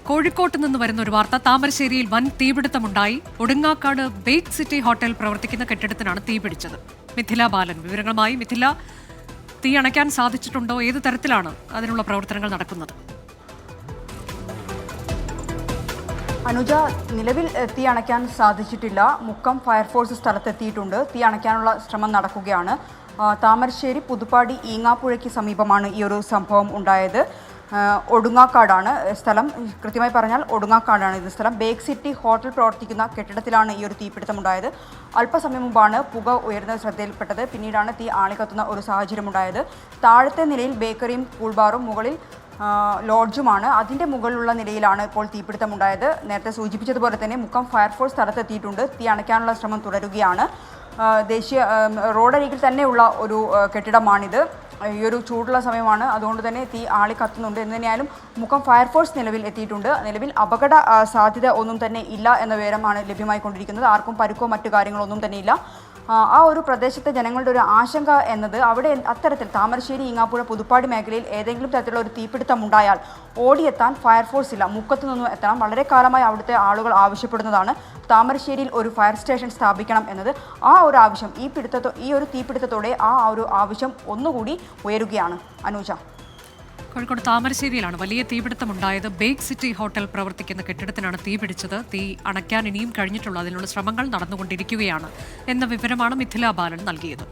കോഴിക്കോട്ട് നിന്ന് വരുന്ന ഒരു വാർത്ത. താമരശ്ശേരിയിൽ വൻ തീപിടുത്തമുണ്ടായി. ഒടുങ്ങാക്കാട് ബേക്ക് സിറ്റി ഹോട്ടൽ പ്രവർത്തിക്കുന്ന കെട്ടിടത്തിനാണ് തീപിടിച്ചത്. മിഥില ബാലൻ വിവരങ്ങളുമായി. മിഥില, തീ അണയ്ക്കാൻ സാധിച്ചിട്ടുണ്ടോ? ഏത് തരത്തിലാണ് അതിനുള്ള പ്രവർത്തനങ്ങൾ നടക്കുന്നത്? അനുജ, നിലവിൽ തീ അണയ്ക്കാൻ സാധിച്ചിട്ടില്ല. മുക്കം ഫയർഫോഴ്സ് സ്ഥലത്തെത്തിയിട്ടുണ്ട്. തീ അണയ്ക്കാനുള്ള ശ്രമം നടക്കുകയാണ്. താമരശ്ശേരി പുതുപ്പാടി ഈങ്ങാപ്പുഴയ്ക്ക് സമീപമാണ് ഈ ഒരു സംഭവം ഉണ്ടായത്. ഒടുങ്ങാക്കാടാണ് സ്ഥലം. കൃത്യമായി പറഞ്ഞാൽ ഒടുങ്ങാക്കാടാണ് ഇത് സ്ഥലം. ബേക്ക് സിറ്റി ഹോട്ടൽ പ്രവർത്തിക്കുന്ന കെട്ടിടത്തിലാണ് ഈ ഒരു തീപിടുത്തമുണ്ടായത്. അല്പസമയം മുമ്പാണ് പുക ഉയർന്നത് ശ്രദ്ധയിൽപ്പെട്ടത്. പിന്നീടാണ് തീ ആളിക്കത്തുന്ന ഒരു സാഹചര്യമുണ്ടായത്. താഴത്തെ നിലയിൽ ബേക്കറിയും കൂൾബാറും, മുകളിൽ ലോഡ്ജുമാണ്. അതിൻ്റെ മുകളിലുള്ള നിലയിലാണ് ഇപ്പോൾ തീപിടുത്തമുണ്ടായത്. നേരത്തെ സൂചിപ്പിച്ചതുപോലെ തന്നെ മുക്കം ഫയർഫോഴ്സ് സ്ഥലത്തെത്തിയിട്ടുണ്ട്. തീ അണയ്ക്കാനുള്ള ശ്രമം തുടരുകയാണ്. ദേശീയ റോഡരികിൽ തന്നെയുള്ള ഒരു കെട്ടിടമാണിത്. ഈ ഒരു ചൂടുള്ള സമയമാണ്, അതുകൊണ്ട് തന്നെ തീ ആളിക്കത്തുന്നുണ്ട്. എന്തിനായാലും മുക്കം ഫയർഫോഴ്സ് നിലവിൽ എത്തിയിട്ടുണ്ട്. നിലവിൽ അപകട സാധ്യത ഒന്നും തന്നെ ഇല്ല എന്ന വിവരമാണ് ലഭ്യമായിക്കൊണ്ടിരിക്കുന്നത്. ആർക്കും പരുക്കോ മറ്റു കാര്യങ്ങളൊന്നും തന്നെ ഇല്ല. ആ ഒരു പ്രദേശത്തെ ജനങ്ങളുടെ ഒരു ആശങ്ക എന്നത് അവിടെ അത്തരത്തിൽ താമരശ്ശേരി, ഈങ്ങാപ്പുഴ, പുതുപ്പാടി മേഖലയിൽ ഏതെങ്കിലും തരത്തിലുള്ള ഒരു തീപിടുത്തം ഉണ്ടായാൽ ഓടിയെത്താൻ ഫയർഫോഴ്സ് ഇല്ല. മുക്കത്തു നിന്നും എത്തണം. വളരെ കാലമായി അവിടുത്തെ ആളുകൾ ആവശ്യപ്പെടുന്നതാണ് താമരശ്ശേരിയിൽ ഒരു ഫയർ സ്റ്റേഷൻ സ്ഥാപിക്കണം എന്നത്. ആ ഒരു ആവശ്യം ഈ ഒരു തീപിടുത്തത്തോടെ ആ ഒരു ആവശ്യം ഒന്നുകൂടി ഉയരുകയാണ്. അനൂജ, കോഴിക്കോട് താമരശ്ശേരിയിലാണ് വലിയ തീപിടുത്തമുണ്ടായത്. ബേക്ക് സിറ്റി ഹോട്ടൽ പ്രവർത്തിക്കുന്ന കെട്ടിടത്തിനാണ് തീപിടിച്ചത്. തീ അണയ്ക്കാൻ ഇനിയും കഴിഞ്ഞിട്ടുള്ള അതിനുള്ള ശ്രമങ്ങൾ നടന്നുകൊണ്ടിരിക്കുകയാണ് എന്ന വിവരമാണ് മിഥില ബാലൻ നൽകിയത്.